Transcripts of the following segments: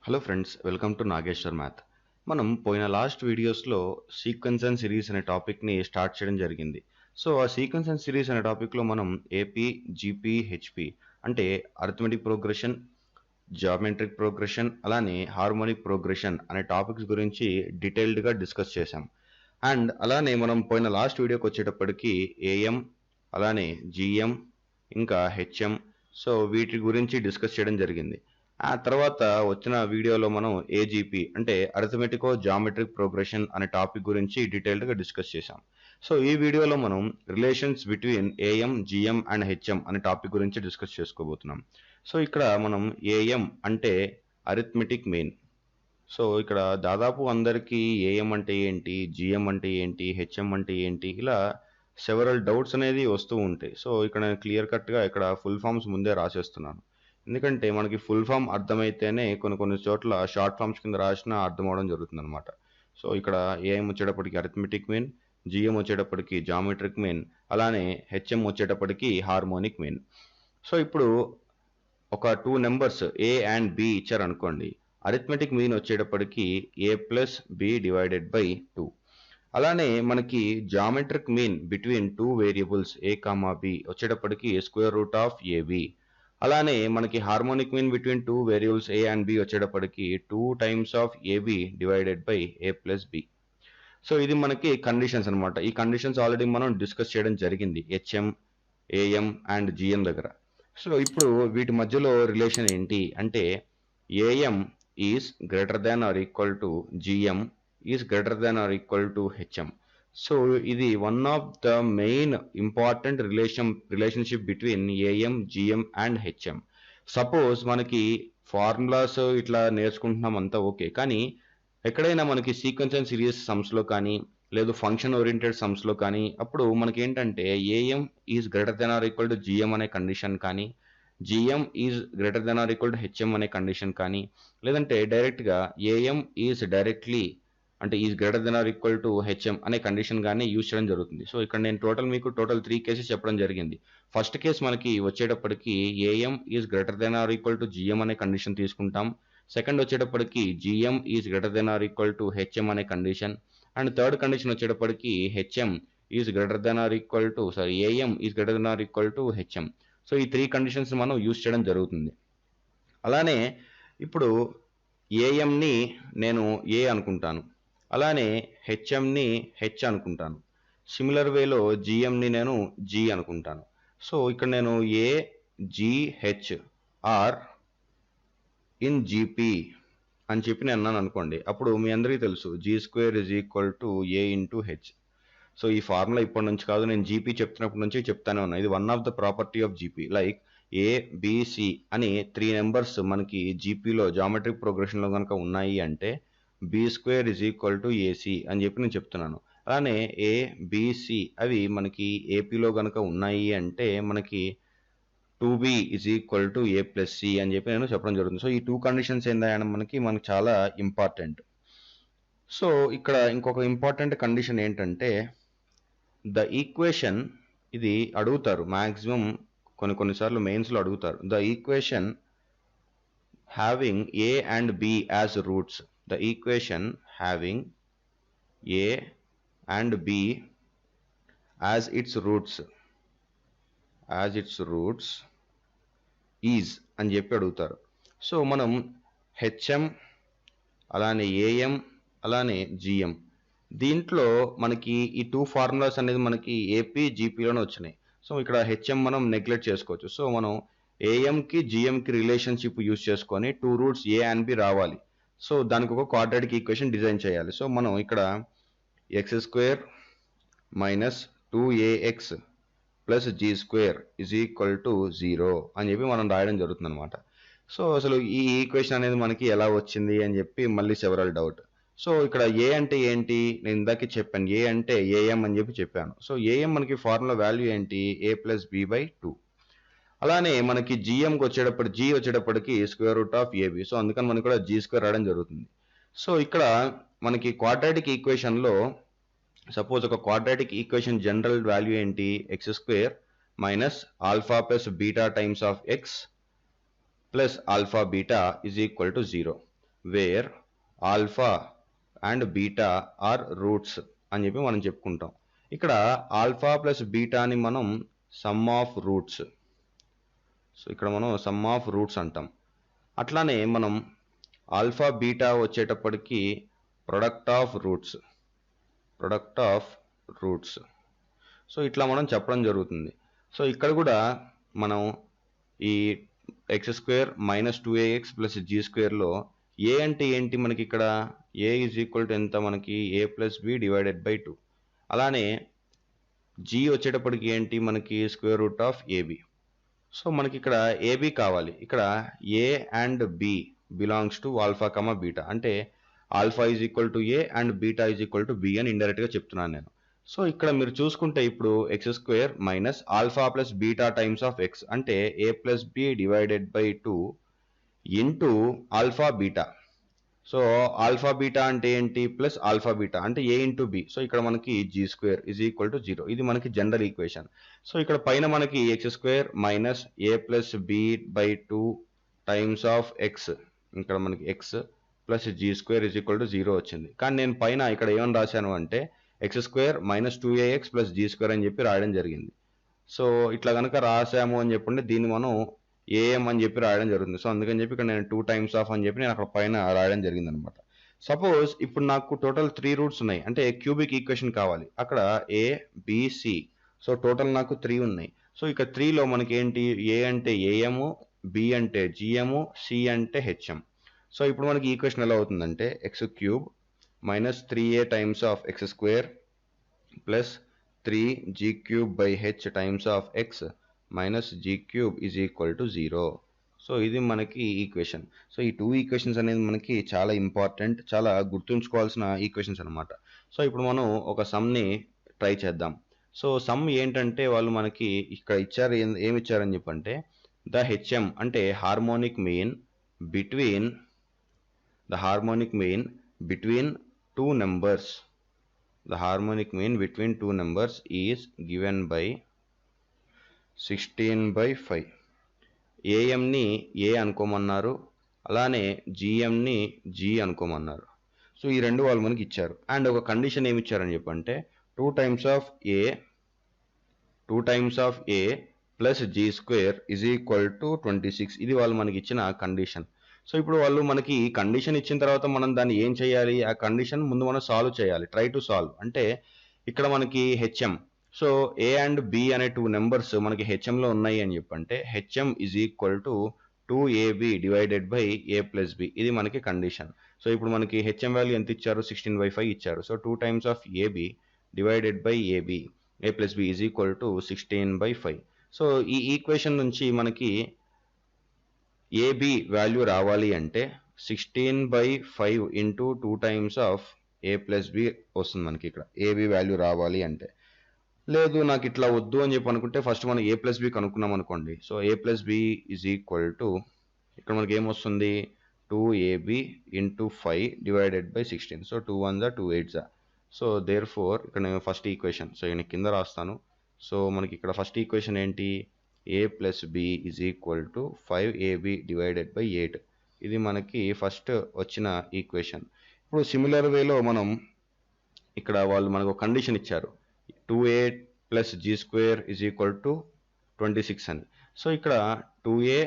Hello friends, welcome to Nageshwar math. మనం పోయిన last వీడియోస్లో సీక్వెన్స్ అండ్ సిరీస్ అనే టాపిక్ని స్టార్ట్ చేయడం జరిగింది. సో ఆ సీక్వెన్స్ అండ్ సిరీస్ అనే టాపిక్లో మనం ఏపీ, జీపీ, హెచ్పి అంటే అరిథమెటిక్ ప్రోగ్రెషన్, జామెట్రిక్ ప్రోగ్రెషన్, అలానే హార్మోనిక్ ప్రోగ్రెషన్ అనే టాపిక్స్ గురించి డీటెయిల్డ్గా డిస్కస్ చేశాం. అండ్ అలానే మనం పోయిన లాస్ట్ వీడియోకి వచ్చేటప్పటికి ఏఎం, అలానే జిఎం, ఇంకా హెచ్ఎం, సో వీటి గురించి డిస్కస్ చేయడం జరిగింది. ఆ తర్వాత వచ్చిన వీడియోలో మనం ఏజీపీ అంటే అరిథమెటికో జామెట్రిక్ ప్రోగ్రెషన్ అనే టాపిక్ గురించి డీటెయిల్డ్గా డిస్కస్ చేశాం. సో ఈ వీడియోలో మనం relations between AM, GM and HM అనే టాపిక్ గురించి డిస్కస్ చేసుకోబోతున్నాం. సో ఇక్కడ మనం ఏఎం అంటే అరిథమెటిక్ మీన్. సో ఇక్కడ దాదాపు అందరికీ ఏఎం అంటే ఏంటి, జిఎం అంటే ఏంటి, హెచ్ఎం అంటే ఏంటి, ఇలా సెవరల్ డౌట్స్ అనేది వస్తూ ఉంటాయి. సో ఇక్కడ నేను క్లియర్ కట్గా ఇక్కడ ఫుల్ ఫామ్స్ ముందే రాసేస్తున్నాను. ఎందుకంటే మనకి ఫుల్ ఫామ్ అర్థమైతేనే కొన్ని చోట్ల షార్ట్ ఫామ్స్ కింద రాసినా అర్థం అవడం జరుగుతుంది అనమాట. సో ఇక్కడ ఏఎం వచ్చేటప్పటికి అరిథమెటిక్ మీన్, జిఎం వచ్చేటప్పటికి జామెట్రిక్ మీన్, అలానే హెచ్ఎం వచ్చేటప్పటికి హార్మోనిక్ మీన్. సో ఇప్పుడు ఒక 2 నెంబర్స్ ఏ అండ్ బి ఇచ్చారు అనుకోండి. అరిథమెటిక్ మీన్ వచ్చేటప్పటికి A plus B divided by 2. అలానే మనకి geometric mean between 2 variables A comma B వచ్చేటప్పటికి స్క్వేర్ రూట్ ఆఫ్ ఏబి. అలానే మనకి harmonic mean between 2 variables A and B వచ్చేటప్పటికి 2 times of AB divided by A plus B. So ఇది మనకి conditions అనమాట. ఈ కండిషన్స్ ఆల్రెడీ మనం డిస్కస్ చేయడం జరిగింది హెచ్ఎం, ఏఎం అండ్ జిఎం దగ్గర. సో ఇప్పుడు వీటి మధ్యలో రిలేషన్ ఏంటి అంటే AM is greater than or equal to GM is greater than or equal to HM. So ఇది one of the main important relationship between AM, GM and HM. Suppose మనకి formulas ఇట్లా నేర్చుకుంటున్నాం అంతా ఓకే, కానీ ఎక్కడైనా మనకి సీక్వెన్స్ అండ్ సిరీస్ సమ్స్లో కానీ లేదు ఫంక్షన్ ఓరియంటెడ్ సమ్స్లో కానీ అప్పుడు మనకి ఏంటంటే AM is greater than or equal to GM అనే కండిషన్ కానీ, GM is greater than or equal to HM అనే కండిషన్ కానీ, లేదంటే డైరెక్ట్గా ఏఎం ఈజ్ డైరెక్ట్లీ అంటే is greater than or equal to HM అనే కండిషన్ కానీ యూజ్ చేయడం జరుగుతుంది. సో ఇక్కడ నేను మీకు టోటల్ 3 కేసెస్ చెప్పడం జరిగింది. ఫస్ట్ కేస్ మనకి వచ్చేటప్పటికి AM is greater than or equal to GM అనే కండిషన్ తీసుకుంటాం. సెకండ్ వచ్చేటప్పటికి GM is greater than or equal to HM అనే కండిషన్. అండ్ థర్డ్ కండిషన్ వచ్చేటప్పటికి HM is greater than or equal to AM is greater than or equal to HM. So ఈ 3 conditions మనం use చేయడం జరుగుతుంది. అలానే ఇప్పుడు ఏఎంని నేను ఏ అనుకుంటాను, అలానే హెచ్ఎంని హెచ్ అనుకుంటాను. సిమిలర్ వేలో జిఎంని నేను జి అనుకుంటాను. సో ఇక్కడ నేను A, G, H are in GP అని చెప్పి నేను అన్నాను అనుకోండి. అప్పుడు మీ అందరికీ తెలుసు G square is equal to A into H. So ఈ ఫార్ములా ఇప్పటి నుంచి కాదు, నేను జీపీ చెప్తున్నప్పటి నుంచి చెప్తానే ఉన్నాను. ఇది one of the property of GP. Like A, BC అని 3 నెంబర్స్ మనకి జీపీలో జామెట్రిక్ ప్రోగ్రెషన్లో కనుక ఉన్నాయి అంటే B square is equal to AC అని చెప్పి నేను చెప్తున్నాను. అలానే ఏ, బిసి అవి మనకి ఏపీలో కనుక ఉన్నాయి అంటే మనకి 2b is equal to a plus c అని చెప్పి నేను చెప్పడం జరుగుతుంది. సో ఈ 2 కండిషన్స్ ఏంటంటే మనకి చాలా ఇంపార్టెంట్. సో ఇక్కడ ఇంకొక ఇంపార్టెంట్ కండిషన్ ఏంటంటే ద ఈక్వేషన్, ఇది అడుగుతారు మ్యాక్సిమం కొన్నిసార్లు మెయిన్స్లో అడుగుతారు. The equation having a and be as roots, the equation having a and be as it's roots is అని చెప్పి అడుగుతారు. సో మనం హెచ్ఎం, అలానే ఏఎం, అలానే జిఎం, దీంట్లో మనకి ఈ 2 ఫార్ములాస్ అనేది మనకి ఏపీ, జీపీలోనే వచ్చినాయి. సో ఇక్కడ హెచ్ఎం మనం నెగ్లెక్ట్ చేసుకోవచ్చు. సో మనం ఏఎంకి, జిఎంకి రిలేషన్షిప్ యూజ్ చేసుకొని 2 రూట్స్ ఏ అండ్ బి రావాలి. సో దానికి ఒక క్వాడ్రాటిక్ ఈక్వేషన్ డిజైన్ చేయాలి. సో మనం ఇక్కడ x square minus 2ax plus G square is equal to 0 అని చెప్పి మనం రాయడం జరుగుతుంది అనమాట. సో అసలు ఈ ఈక్వేషన్ అనేది మనకి ఎలా వచ్చింది అని చెప్పి మళ్ళీ సెవరల్ డౌట్. సో ఇక్కడ ఏ అంటే ఏంటి, నేను ఇందాకే చెప్పాను ఏ అంటే ఏఎం అని చెప్పి చెప్పాను. సో ఏఎం మనకి ఫార్ములా వాల్యూ ఏంటి, ఏ ప్లస్ బి బై 2. అలానే మనకి జిఎంకి జీ వచ్చేటప్పటికి square root of AB. So అందుకని మనకి కూడా జీ స్క్వేర్ రాయడం జరుగుతుంది. సో ఇక్కడ మనకి క్వాడ్రాటిక్ ఈక్వేషన్లో సపోజ్ ఒక క్వాడ్రాటిక్ ఈక్వేషన్ జనరల్ వాల్యూ ఏంటి, x square minus alpha plus beta times of x plus alpha beta is equal to 0. Where alpha and beta are roots అని చెప్పి మనం చెప్పుకుంటాం. ఇక్కడ ఆల్ఫా ప్లస్ బీటాని మనం సమ్ ఆఫ్ రూట్స్, సో ఇక్కడ మనం some of roots అంటాం. అట్లానే మనం ఆల్ఫా బీటా వచ్చేటప్పటికి ప్రొడక్ట్ ఆఫ్ రూట్స్. సో ఇట్లా మనం చెప్పడం జరుగుతుంది. సో ఇక్కడ కూడా మనం ఈ x square minus 2ax plus G స్క్వేర్లో ఏ అంటే ఏంటి మనకి ఇక్కడ ఏ ఈజ్ ఈక్వల్ టు ఎంత మనకి A plus B divided by 2. అలానే జీ వచ్చేటప్పటికి ఏంటి మనకి square root of AB. So మనకి ఇక్కడ ఏబి కావాలి. ఇక్కడ A and B belongs to alpha comma beta, అంటే alpha is equal to A and beta is equal to B అని ఇండైరెక్ట్గా చెప్తున్నాను నేను. సో ఇక్కడ మీరు చూసుకుంటే ఇప్పుడు x square minus alpha plus beta times of x అంటే A plus B divided by 2 into alpha beta. So alpha beta అంటే ఏంటి ప్లస్ ఆల్ఫా బీటా అంటే ఏ ఇంటూ బి. సో ఇక్కడ మనకి g square is equal to 0. ఇది మనకి general equation. So ఇక్కడ పైన మనకి x square minus a plus B by 2 times of x, ఇక్కడ మనకి x plus G square is equal to 0 వచ్చింది. కానీ నేను పైన ఇక్కడ ఏమని రాశాను అంటే x square minus 2ax plus G square అని చెప్పి రాయడం జరిగింది. సో ఇట్లా కనుక రాసాము అని చెప్పండి దీన్ని మనం ఏఎం అని చెప్పి రాయడం జరుగుతుంది. సో అందుకని చెప్పి ఇక్కడ నేను 2 టైమ్స్ ఆఫ్ అని చెప్పి నేను అక్కడ పైన రాయడం జరిగింది అనమాట. సపోజ్ ఇప్పుడు నాకు టోటల్ 3 రూట్స్ ఉన్నాయి, అంటే క్యూబిక్ ఈక్వేషన్ కావాలి. అక్కడ ఏ బిసి, సో టోటల్ నాకు 3 ఉన్నాయి. సో ఇక 3లో మనకి ఏంటి ఏ అంటే ఏఎం, బి అంటే జిఎం, సి అంటే హెచ్ఎం. సో ఇప్పుడు మనకి ఈక్వేషన్ ఎలా అవుతుందంటే x cube minus 3a times of x square plus 3g cube by h times of x minus g cube is equal to 0. So ఇది మనకి equation. So ఈ 2 equations అనేది మనకి చాలా ఇంపార్టెంట్, చాలా గుర్తుంచుకోవాల్సిన ఈక్వేషన్స్ అనమాట. సో ఇప్పుడు మనం ఒక సమ్ని ట్రై చేద్దాం. సో సమ్ ఏంటంటే వాళ్ళు మనకి ఇక్కడ ఇచ్చారు, ఏమి ఇచ్చారని చెప్పంటే ద హెచ్ఎం అంటే harmonic mean between two numbers. The harmonic mean between two numbers is given by 16/5. AM ని A అనుకోమన్నారు, అలానే GM ని G అనుకోమన్నారు. సో ఈ రెండు వాళ్ళు మనకి ఇచ్చారు. అండ్ ఒక కండిషన్ ఏమి ఇచ్చారని చెప్పంటే 2 times of A plus G square is equal to 26. ఇది వాళ్ళు మనకి ఇచ్చిన కండిషన్. సో ఇప్పుడు వాళ్ళు మనకి కండిషన్ ఇచ్చిన తర్వాత మనం దాన్ని ఏం చేయాలి, ఆ కండిషన్ ముందు మనం సాల్వ్ చేయాలి, ట్రై టు సాల్వ్. అంటే ఇక్కడ మనకి HM, so a and b అనే 2 నెంబర్స్ మనకి హెచ్ఎంలో ఉన్నాయి అని చెప్పంటే HM is equal to 2ab divided by A plus b. ఇది మనకి కండిషన్. సో ఇప్పుడు మనకి హెచ్ఎం వాల్యూ ఎంత ఇచ్చారు 16/5 ఇచ్చారు. So 2 times of AB divided by a b a plus B is equal to 16/5. So ఈ ఈక్వేషన్ నుంచి మనకి ఏబి వాల్యూ రావాలి అంటే 16/5 into 2 times of A plus b వస్తుంది మనకి. ఇక్కడ ఏబి వాల్యూ రావాలి అంటే, లేదు నాకు ఇట్లా వద్దు అని చెప్పి అనుకుంటే ఫస్ట్ మనం ఏ ప్లస్ బి కనుక్కున్నాం అనుకోండి. So A plus B is equal to ఇక్కడ మనకి ఏమొస్తుంది 2ab into 5 divided by 16. So 2 1 2 8. So therefore ఇక్కడ నేను ఫస్ట్ ఈక్వేషన్, సో నేను కింద రాస్తాను. సో మనకి ఇక్కడ ఫస్ట్ ఈక్వేషన్ ఏంటి ఏ plus B is equal to 5ab divided by 8. ఇది మనకి ఫస్ట్ వచ్చిన ఈక్వేషన్. ఇప్పుడు సిమిలర్ వేలో మనం ఇక్కడ వాళ్ళు మనకు ఒక కండిషన్ ఇచ్చారు 2a plus G square is equal to 26 అని. సో ఇక్కడ 2a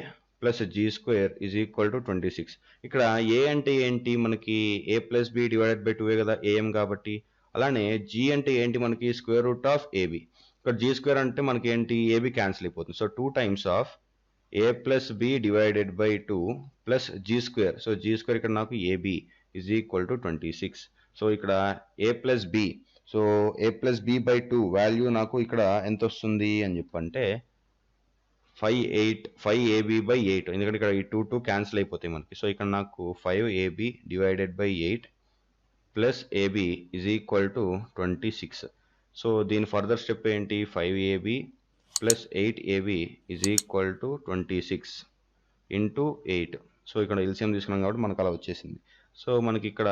plus G square is equal to 26. ఇక్కడ ఏ అంటే ఏంటి మనకి A plus B divided by 2a కదా ఏఎం కాబట్టి. అలానే జీ అంటే ఏంటి మనకి స్క్వేర్ రూట్ ఆఫ్ ఏబి. ఇక్కడ జీ స్క్వేర్ అంటే మనకి ఏంటి ఏబి క్యాన్సిల్ అయిపోతుంది. So 2 times of A plus B divided by 2 plus G square. So G square ఇక్కడ నాకు AB is equal to 26. So ఇక్కడ A plus B, so A plus B by 2 value నాకు ఇక్కడ ఎంత వస్తుంది అని చెప్పంటే 5ab బై 8. ఎందుకంటే ఇక్కడ ఈ 2 క్యాన్సిల్ అయిపోతాయి మనకి. సో ఇక్కడ నాకు 5ab divided by 8 plus a b is equal to 26. So దీని ఫర్దర్ స్టెప్ ఏంటి 5ab plus 8ab is equal to 26 into 8. So ఇక్కడ ఎల్సిఎం తీసుకున్నాం కాబట్టి మనకు అలా వచ్చేసింది. సో మనకి ఇక్కడ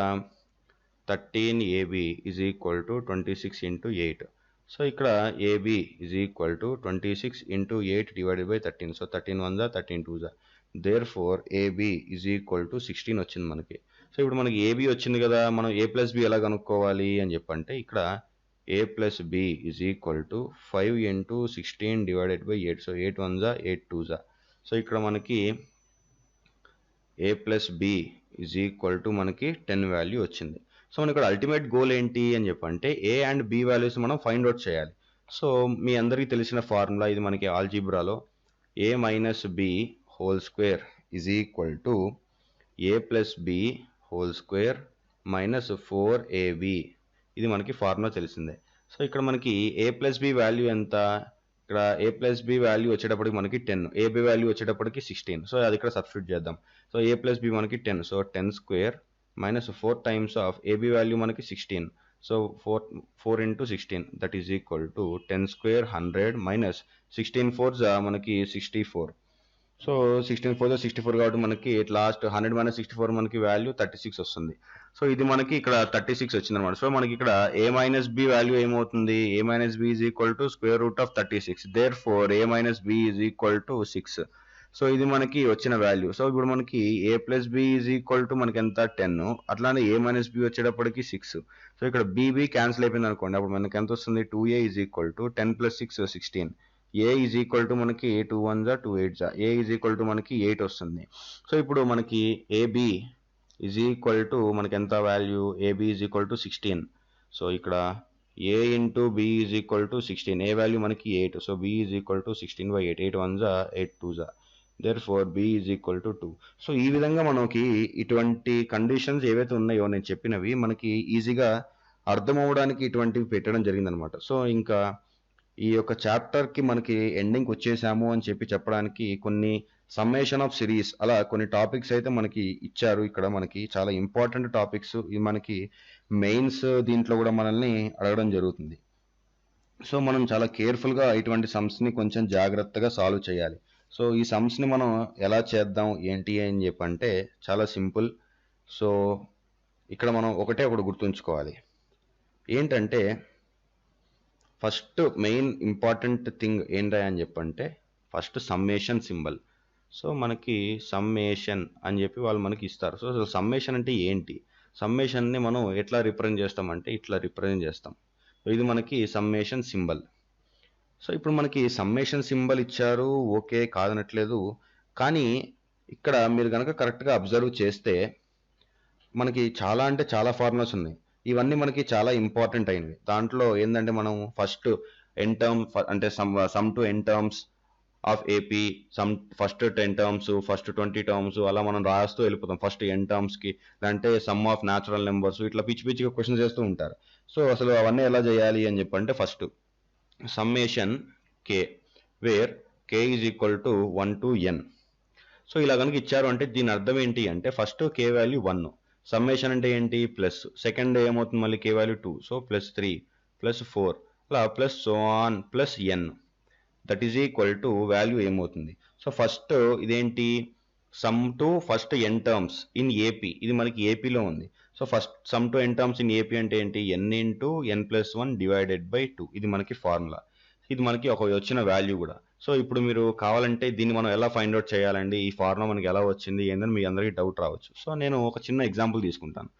13ab is equal to 26 into 8. So ఇక్కడ ab is equal to 26 into 8 divided by 13. So 13 1 13 2. Therefore ab is equal to 16 వచ్చింది మనకి. సో ఇప్పుడు మనకి ఏబి వచ్చింది కదా, మనం ఏ ప్లస్ బి ఎలా కనుక్కోవాలి అని చెప్పంటే ఇక్కడ A plus B is equal to 5 into 16 divided by 8. So 8 1 జా 8 2 జా. సో ఇక్కడ మనకి A plus B is equal to మనకి 10 వాల్యూ వచ్చింది. సో మన ఇక్కడ అల్టిమేట్ గోల్ ఏంటి అని చెప్పంటే ఏ అండ్ బి వాల్యూస్ మనం ఫైండ్ అవుట్ చేయాలి. సో మీ అందరికీ తెలిసిన ఫార్ములా ఇది, మనకి ఆల్జీబ్రాలో A minus B whole square is equal to A plus B whole square minus 4ab. ఇది మనకి ఫార్ములా తెలిసిందే. సో ఇక్కడ మనకి ఏ ప్లస్ బి వాల్యూ ఎంత, ఇక్కడ ఏ ప్లస్ బి వాల్యూ వచ్చేటప్పటికి మనకి 10, ఏబి వాల్యూ వచ్చేటప్పటికి 16. సో అది ఇక్కడ సబ్స్టిట్యూట్ చేద్దాం. సో ఏ ప్లస్ బి మనకి 10, so 10 square minus 4 times of a b value మనకి 16. So 4 into 16 that is equal to 10 square 100 minus 16 4 మనకి 64. సో 16 4 64 కాబట్టి మనకి లాస్ట్ 100 మైనస్ 64 మనకి వాల్యూ 36 వస్తుంది. సో ఇది మనకి ఇక్కడ 36 వచ్చింది అనమాట. సో మనకి ఇక్కడ ఏ మైనస్ బి వాల్యూ ఏమవుతుంది, A minus B is equal to square root of 36. Therefore A minus B is equal to 6. So ఇది మనకి వచ్చిన వాల్యూ. సో ఇప్పుడు మనకి A plus B is equal to మనకి ఎంత 10, అట్లానే ఏ మైనస్ బి వచ్చేటప్పటికి 6. సో ఇక్కడ బీబీ క్యాన్సిల్ అయిపోయింది అనుకోండి, అప్పుడు మనకి ఎంత వస్తుంది 2a is equal to 10 plus 6 16. A is equal to మనకి 2 1 జా 2 8 జా, ఏ ఈజ్ ఈక్వల్ టు మనకి 8 వస్తుంది. సో ఇప్పుడు మనకి ఏబి ఈజ్ ఈక్వల్ టు మనకి ఎంత value, AB is equal to 16. So ఇక్కడ A into B is equal to 16, A value మనకి 8. So B is equal to 16 by 8, 8 1 జా 8 2 జా, therefore B is equal to 2. So ఈ విధంగా మనకి ఇటువంటి కండిషన్స్ ఏవైతే ఉన్నాయో నేను చెప్పినవి మనకి ఈజీగా అర్థం అవ్వడానికి ఇటువంటివి పెట్టడం జరిగిందనమాట. సో ఇంకా ఈ యొక్క చాప్టర్కి మనకి ఎండింగ్ వచ్చేసాము అని చెప్పడానికి కొన్ని సమ్మేషన్ ఆఫ్ సిరీస్ అలా కొన్ని టాపిక్స్ అయితే మనకి ఇచ్చారు. ఇక్కడ మనకి చాలా ఇంపార్టెంట్ టాపిక్స్, ఇది మనకి మెయిన్స్ దీంట్లో కూడా మనల్ని అడగడం జరుగుతుంది. సో మనం చాలా కేర్ఫుల్గా ఇటువంటి సమ్స్ని కొంచెం జాగ్రత్తగా సాల్వ్ చేయాలి. సో ఈ సమ్స్ని మనం ఎలా చేద్దాం ఏంటి అని చెప్పంటే చాలా సింపుల్. సో ఇక్కడ మనం ఒకటి గుర్తుంచుకోవాలి ఏంటంటే ఫస్ట్ మెయిన్ ఇంపార్టెంట్ థింగ్ ఏంటి అని చెప్పంటే ఫస్ట్ సమ్మేషన్ సింబల్. సో మనకి సమ్మేషన్ అని చెప్పి వాళ్ళు మనకి ఇస్తారు. సో సమ్మేషన్ అంటే ఏంటి, సమ్మేషన్ని మనం ఎట్లా రిప్రజెంట్ చేస్తామంటే ఇట్లా రిప్రజెంట్ చేస్తాం. సో ఇది మనకి సమ్మేషన్ సింబల్. సో ఇప్పుడు మనకి సమ్మేషన్ సింబల్ ఇచ్చారు, ఓకే కాదనట్లేదు, కానీ ఇక్కడ మీరు కనుక కరెక్ట్గా అబ్జర్వ్ చేస్తే మనకి చాలా అంటే చాలా ఫార్ములాస్ ఉన్నాయి. ఇవన్నీ మనకి చాలా ఇంపార్టెంట్ అయినవి. దాంట్లో ఏంటంటే మనం ఫస్ట్ ఎన్ టర్మ్ అంటే sum to N terms of AP, first 10 terms, first 20 terms అలా మనం రాస్తూ వెళ్ళిపోతాం ఫస్ట్ ఎన్ టర్మ్స్కి. అంటే సమ్ ఆఫ్ న్యాచురల్ నెంబర్స్ ఇట్లా పిచ్చి పిచ్చిగా క్వశ్చన్స్ చేస్తూ ఉంటారు. సో అసలు అవన్నీ ఎలా చేయాలి అని చెప్పంటే first summation k where k is equal to 1 to n. సో ఇలా కనుక ఇచ్చారు అంటే దీని అర్థం ఏంటి అంటే ఫస్ట్ కే వాల్యూ 1, సమ్మేషన్ అంటే ఏంటి ప్లస్, సెకండ్ ఏమవుతుంది మళ్ళీ K value 2, so plus 3 plus 4 అలా plus so on plus N that is equal to value ఏమవుతుంది. సో ఫస్ట్ ఇదేంటి sum to first N terms in AP, ఇది మనకి ఏపీలో ఉంది. So first sum to N terms in AP అంటే ఏంటి N into N plus 1 divided by 2, ఇది మనకి ఫార్ములా. ఇది మనకి ఒక వచ్చిన వాల్యూ కూడా. సో ఇప్పుడు మీరు కావాలంటే దీన్ని మనం ఎలా ఫైండ్ అవుట్ చేయాలండి, ఈ ఫార్ములా మనకి ఎలా వచ్చింది ఏందని మీ అందరికీ డౌట్ రావచ్చు. సో నేను ఒక చిన్న ఎగ్జాంపుల్ తీసుకుంటాను.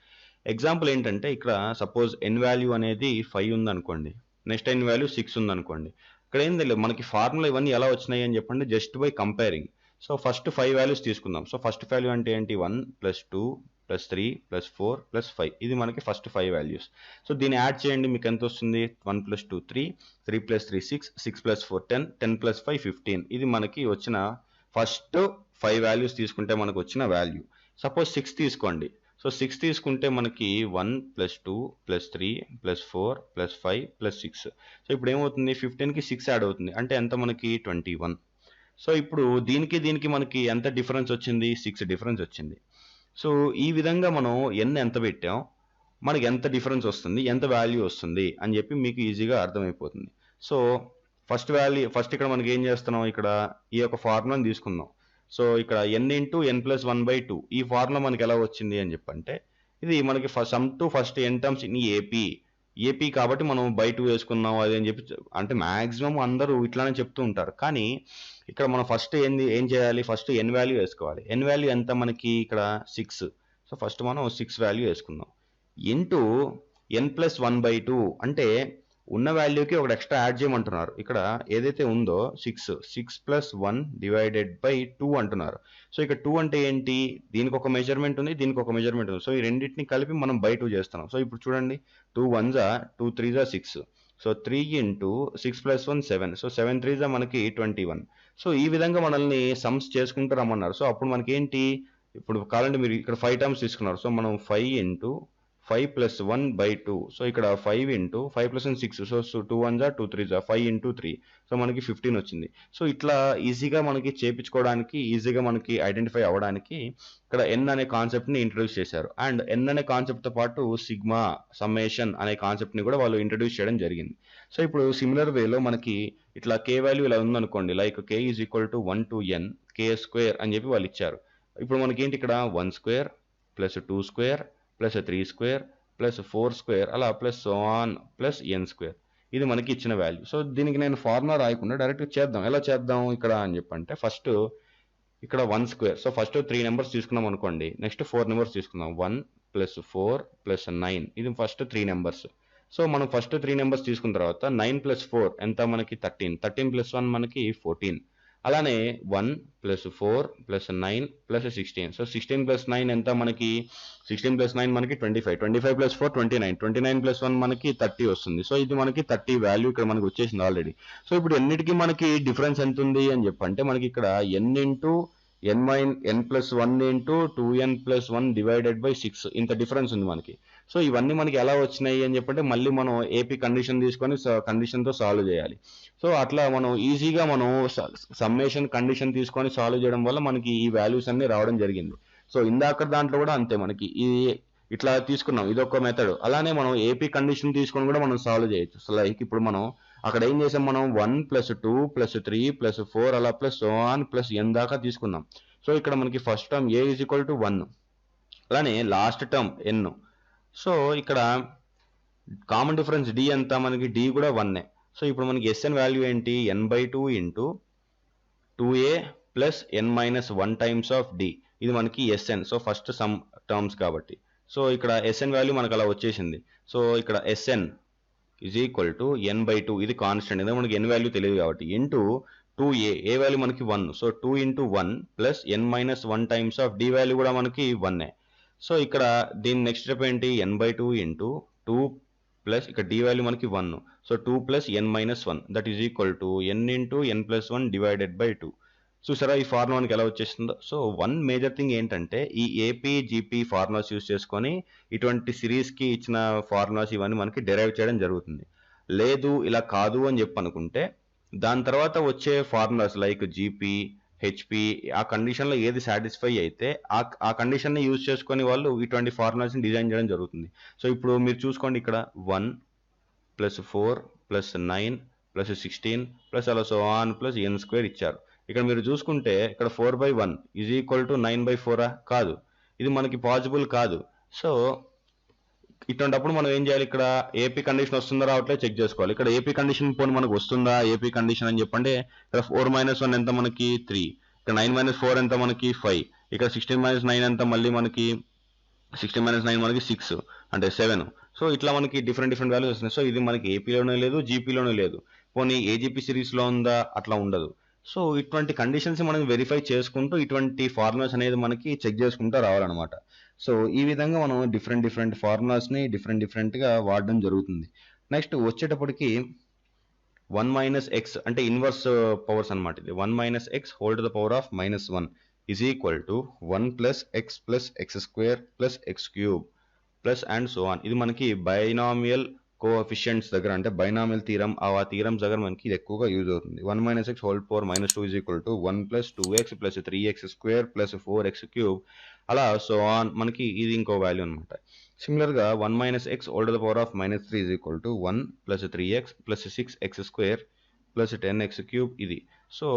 ఎగ్జాంపుల్ ఏంటంటే ఇక్కడ సపోజ్ ఎన్ వాల్యూ అనేది 5 ఉందనుకోండి, నెక్స్ట్ ఎన్ వాల్యూ 6 ఉందనుకోండి. ఇక్కడ ఏం తెలియదు మనకి ఫార్ములా ఇవన్నీ ఎలా వచ్చినాయి అని చెప్పండి just by comparing. So first 5 values తీసుకుందాం. సో ఫస్ట్ వాల్యూ అంటే ఏంటి 1 ప్లస్ 2 ప్లస్ 3 ప్లస్ 4 ప్లస్ 5, ఇది మనకి ఫస్ట్ 5 వాల్యూస్. సో దీన్ని యాడ్ చేయండి, మీకు ఎంత వస్తుంది 1 ప్లస్ 2 3, 3 ప్లస్ 3 6, 6 ప్లస్ 4 10, 10 ప్లస్ 5 15, ఇది మనకి వచ్చిన ఫస్ట్ 5 వాల్యూస్ తీసుకుంటే మనకు వచ్చిన వాల్యూ. సపోజ్ 6 తీసుకోండి. సో 6 తీసుకుంటే మనకి 1 plus 2 plus 3 plus 4 plus 5 plus 6. So ఇప్పుడు ఏమవుతుంది 15కి 6 యాడ్ అవుతుంది అంటే ఎంత మనకి 21. సో ఇప్పుడు దీనికి మనకి ఎంత డిఫరెన్స్ వచ్చింది 6 డిఫరెన్స్ వచ్చింది. సో ఈ విధంగా మనం ఎన్ ఎంత పెట్టాం, మనకి ఎంత డిఫరెన్స్ వస్తుంది, ఎంత వాల్యూ వస్తుంది అని చెప్పి మీకు ఈజీగా అర్థమైపోతుంది. సో ఫస్ట్ ఇక్కడ మనకి ఏం చేస్తున్నాం, ఇక్కడ ఈ యొక్క ఫార్ములాని తీసుకుందాం. సో ఇక్కడ ఎన్ ఇంటూ ఎన్ ప్లస్ 1/2, ఈ ఫార్ములా మనకి ఎలా వచ్చింది అని చెప్పంటే ఇది మనకి sum to first N terms in AP కాబట్టి మనం బై 2 వేసుకున్నాం అది అని చెప్పి, అంటే మ్యాక్సిమం అందరూ ఇట్లానే చెప్తూ ఉంటారు. కానీ ఇక్కడ మనం ఫస్ట్ ఏం చేయాలి, ఫస్ట్ ఎన్ వాల్యూ వేసుకోవాలి. ఎన్ వాల్యూ ఎంత మనకి ఇక్కడ 6. సో సో ఫస్ట్ మనం 6 వాల్యూ వేసుకుందాం ఇంటూ n+1/2 అంటే ఉన్న వాల్యూకి ఒకటి ఎక్స్ట్రా యాడ్ చేయమంటున్నారు. ఇక్కడ ఏదైతే ఉందో 6 + 1 డివైడెడ్ బై 2 అంటున్నారు. సో ఇక్కడ 2 అంటే ఏంటి, దీనికి ఒక మెజర్మెంట్ ఉంది, దీనికి ఒక మెజర్మెంట్ ఉంది. సో ఈ రెండింటిని కలిపి మనం బై 2 చేస్తున్నాం. సో ఇప్పుడు చూడండి 2 1 2 3 6. So 3 into 6 + 1 7. సో 7 3 మనకి 21. సో ఈ విధంగా మనల్ని సమ్స్ చేసుకుంటూ రమ్మన్నారు. సో అప్పుడు మనకి ఏంటి, ఇప్పుడు కావాలంటే మీరు ఇక్కడ 5 టర్మ్స్ తీసుకున్నారు. సో మనం 5 ఇంటూ 5 + 1/2. సో ఇక్కడ 5 ఇంటూ 5 + 1 6. So 2 1 2 3 5 into 3. సో మనకి 15 వచ్చింది. సో ఇట్లా ఈజీగా మనకి చేపించుకోవడానికి, ఈజీగా మనకి ఐడెంటిఫై అవ్వడానికి ఇక్కడ n అనే కాన్సెప్ట్ని ఇంట్రడ్యూస్ చేశారు. అండ్ n అనే కాన్సెప్ట్తో పాటు సిగ్మా సమ్మేషన్ అనే కాన్సెప్ట్ని కూడా వాళ్ళు ఇంట్రడ్యూస్ చేయడం జరిగింది. సో ఇప్పుడు సిమిలర్ వేలో మనకి ఇట్లా k వాల్యూ ఇలా ఉందనుకోండి, like k = 1 to n k² అని చెప్పి వాళ్ళు ఇచ్చారు. ఇప్పుడు మనకి ఏంటి ఇక్కడ 1² + 2² + 3² + 4² అలా +n². ఇది మనకి ఇచ్చిన వాల్యూ. సో దీనికి నేను ఫార్ములా రాయకుండా డైరెక్ట్గా చేద్దాం. ఎలా చేద్దాం ఇక్కడ అని చెప్పంటే ఫస్ట్ ఇక్కడ 1². సో ఫస్ట్ 3 నెంబర్స్ తీసుకున్నాం అనుకోండి, నెక్స్ట్ 4 నెంబర్స్ తీసుకుందాం. 1 + 4 + 9. ఇది ఫస్ట్ 3 నెంబర్స్. సో మనం ఫస్ట్ 3 నెంబర్స్ తీసుకున్న తర్వాత 9 + 4 ఎంత మనకి 13. 13 + 1 మనకి 14. అలానే 1 + 4 + 9 + 16. సో 16 + 9 ఎంత మనకి, 16 + 9 మనకి 25. 25 + 4 29. 29 + 1 మనకి 30 వస్తుంది. సో ఇది మనకి 30 వాల్యూ ఇక్కడ మనకి వచ్చేసింది ఆల్రెడీ. సో ఇప్పుడు ఎన్నిటికీ మనకి డిఫరెన్స్ ఎంత ఉంది అని చెప్పంటే మనకి ఇక్కడ n into n+1 into 2n + 1 divided by 6 ఇంత డిఫరెన్స్ ఉంది మనకి. సో ఇవన్నీ మనకి ఎలా వచ్చినాయి అని చెప్పంటే మళ్ళీ మనం ఏపీ కండిషన్ తీసుకొని కండిషన్తో సాల్వ్ చేయాలి. సో అట్లా మనం ఈజీగా మనం సమ్మేషన్ కండిషన్ తీసుకొని సాల్వ్ చేయడం వల్ల మనకి ఈ వాల్యూస్ అన్ని రావడం జరిగింది. సో ఇందాక దాంట్లో కూడా అంతే, మనకి ఇట్లా తీసుకున్నాం, ఇదొక మెథడ్. అలానే మనం ఏపీ కండిషన్ తీసుకొని కూడా మనం సాల్వ్ చేయొచ్చు. సో లైక్ ఇప్పుడు మనం అక్కడ ఏం చేసాం, మనం 1 + 2 + 3 + 4 అలా +n దాకా తీసుకున్నాం. సో ఇక్కడ మనకి ఫస్ట్ టర్మ్ a = 1, అలానే లాస్ట్ టర్మ్ n. సో ఇక్కడ కామన్ డిఫరెన్స్ d ఎంత మనకి, d కూడా 1. సో ఇప్పుడు మనకి Sn వాల్యూ ఏంటి, n/2 into 2a + n-1 times of d. ఇది మనకి Sn. So first some terms కాబట్టి. సో ఇక్కడ Sn వాల్యూ మనకు అలా వచ్చేసింది. సో ఇక్కడ Sn = n/2. ఇది కాన్స్టెంట్, ఎందుకంటే మనకి n వాల్యూ తెలియదు కాబట్టి. ఇంటూ 2a, a వాల్యూ మనకి 1. So 2 × 1 + n-1 times of d value కూడా మనకి 1. సో ఇక్కడ దీని నెక్స్ట్ స్టెప్ ఏంటి, n/2 ఇంటూ 2 ప్లస్ ఇక్కడ d వాల్యూ మనకి 1. So 2 + n-1 that is equal to n × n+1 divided by 2. చూసారా ఈ ఫార్ములా మనకి ఎలా వచ్చేసిందో. సో వన్ మేజర్ థింగ్ ఏంటంటే ఈ ఏపీ జీపీ ఫార్ములాస్ యూస్ చేసుకొని ఇటువంటి సిరీస్కి ఇచ్చిన ఫార్ములాస్ ఇవన్నీ మనకి డెరైవ్ చేయడం జరుగుతుంది. లేదు ఇలా కాదు అని చెప్పి అనుకుంటే దాని తర్వాత వచ్చే ఫార్ములాస్ లైక్ జీపీ, హెచ్పి, ఆ కండిషన్లో ఏది సాటిస్ఫై అయితే ఆ కండిషన్ని యూజ్ చేసుకొని వాళ్ళు ఇటువంటి ఫార్ములాస్ని డిజైన్ చేయడం జరుగుతుంది. సో ఇప్పుడు మీరు చూసుకోండి, ఇక్కడ 1 + 4 + 9 + 16 + అలా n² ఇచ్చారు. ఇక్కడ మీరు చూసుకుంటే ఇక్కడ 4/1 = 9/4 కాదు, ఇది మనకి పాసిబుల్ కాదు. సో ఇటువంటిప్పుడు మనం ఏం చేయాలి, ఇక్కడ ఏపీ కండిషన్ వస్తుందా రావట్లేదు చెక్ చేసుకోవాలి. ఇక్కడ ఏపీ కండిషన్ పోనీ మనకు వస్తుందా, ఏపీ కండిషన్ అని చెప్పంటే ఇక్కడ 4 - 1 ఎంత మనకి 3, ఇక్కడ 9 - 4 ఎంత మనకి 5, ఇక్కడ 16 - 9 ఎంత మళ్ళీ మనకి 16 - 9 మనకి 6 అంటే 7. సో ఇట్లా మనకి డిఫరెంట్ వాల్యూస్ వస్తున్నాయి. సో ఇది మనకి ఏపీలోనే లేదు, జీపీలోనే లేదు. పోనీ ఏజీపీ సిరీస్లో ఉందా, అట్లా ఉండదు. సో ఇటువంటి కండిషన్స్ మనం వెరిఫై చేసుకుంటూ ఇటువంటి ఫార్ములాస్ అనేది మనకి చెక్ చేసుకుంటూ రావాలన్నమాట. సో ఈ విధంగా మనం డిఫరెంట్ ఫార్ములాస్ని డిఫరెంట్గా వాడడం జరుగుతుంది. నెక్స్ట్ వచ్చేటప్పటికి 1 - x అంటే ఇన్వర్స్ పవర్స్ అనమాట. ఇది 1 - x whole to the power of -1 is equal to 1 + x + x² + x³ plus and so on. ఇది మనకి బైనామియల్ కోఎఫిషియంట్స్ దగ్గర అంటే బైనామియల్ థీరం, ఆ థీరమ్స్ దగ్గర మనకి ఇది ఎక్కువగా యూజ్ అవుతుంది. 1 - x whole power -2 is equal to 1 + 2x + 3x² + 4x³ అలా సో ఆన్. మనకి ఇది ఇంకో వాల్యూ అనమాట. సిమిలర్గా 1 - x whole to the power of -3 is equal to 1 + 3x + 6x² + 10x³ ఇది. సో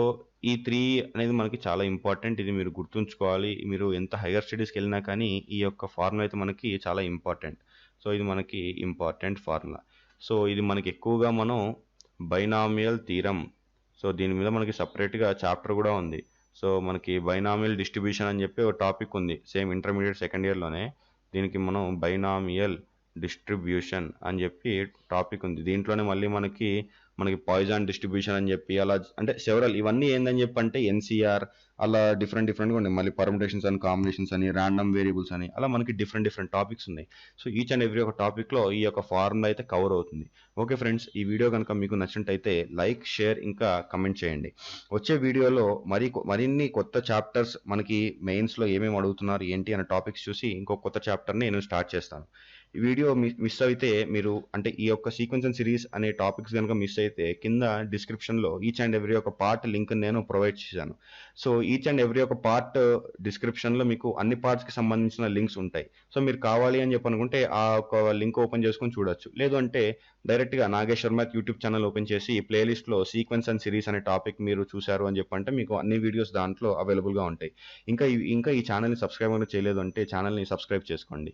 ఈ 3 అనేది మనకి చాలా ఇంపార్టెంట్, ఇది మీరు గుర్తుంచుకోవాలి. మీరు ఎంత హైయర్ స్టడీస్కి వెళ్ళినా కానీ ఈ యొక్క ఫార్ములా అయితే మనకి చాలా ఇంపార్టెంట్. సో ఇది మనకి ఇంపార్టెంట్ ఫార్ములా. సో ఇది మనకి ఎక్కువగా మనం బైనామియల్ థీరం, సో దీని మీద మనకి సపరేట్గా చాప్టర్ కూడా ఉంది. సో మనకి బైనామియల్ డిస్ట్రిబ్యూషన్ అని చెప్పి ఒక టాపిక్ ఉంది సేమ్ ఇంటర్మీడియట్ సెకండ్ ఇయర్లోనే. దీనికి మనం బైనామియల్ డిస్ట్రిబ్యూషన్ అని చెప్పి టాపిక్ ఉంది. దీంట్లోనే మళ్ళీ మనకి పాయిజన్ డిస్ట్రిబ్యూషన్ అని చెప్పి అలా అంటే సెవరల్ ఇవన్నీ ఏందని చెప్పి అంటే ఎన్సీఆర్ అలా డిఫరెంట్గా ఉన్నాయి. మళ్ళీ పర్ముటేషన్స్ అని, కాంబినేషన్స్ అని, ర్యాండమ్ వేరియబుల్స్ అని అలా మనకి డిఫరెంట్ టాపిక్స్ ఉన్నాయి. సో ఈచ్ అండ్ ఎవ్రీ ఒక టాపిక్లో ఈ యొక్క ఫార్ములా అయితే కవర్ అవుతుంది. ఓకే ఫ్రెండ్స్, ఈ వీడియో కనుక మీకు నచ్చినట్టయితే లైక్, షేర్ ఇంకా కమెంట్ చేయండి. వచ్చే వీడియోలో మరిన్ని కొత్త చాప్టర్స్ మనకి మెయిన్స్లో ఏమేమి అడుగుతున్నారు ఏంటి అనే టాపిక్స్ చూసి ఇంకో కొత్త చాప్టర్ని నేను స్టార్ట్ చేస్తాను. ఈ వీడియో మిస్ అయితే మీరు అంటే ఈ యొక్క సీక్వెన్స్ అండ్ సిరీస్ అనే టాపిక్స్ కనుక మిస్ అయితే కింద డిస్క్రిప్షన్లో ఈచ్ అండ్ ఎవ్రీ ఒక పార్ట్ లింక్ నేను ప్రొవైడ్ చేశాను. సో ఈచ్ అండ్ ఎవ్రీ ఒక పార్ట్ డిస్క్రిప్షన్లో మీకు అన్ని పార్ట్స్కి సంబంధించిన లింక్స్ ఉంటాయి. సో మీరు కావాలి అని చెప్పి అనుకుంటే ఆ ఒక లింక్ ఓపెన్ చేసుకొని చూడొచ్చు. లేదు అంటే డైరెక్ట్గా Nageshwar math YouTube channel open చేసి ప్లేలిస్ట్లో సీక్వెన్స్ అండ్ సిరీస్ అనే టాపిక్ మీరు చూశారు అని చెప్పంటే మీకు అన్ని వీడియోస్ దాంట్లో అవైలబుల్గా ఉంటాయి. ఇంకా ఈ ఛానల్ని సబ్స్క్రైబ్ చేయలేదు అంటే ఛానల్ని సబ్స్క్రైబ్ చేసుకోండి.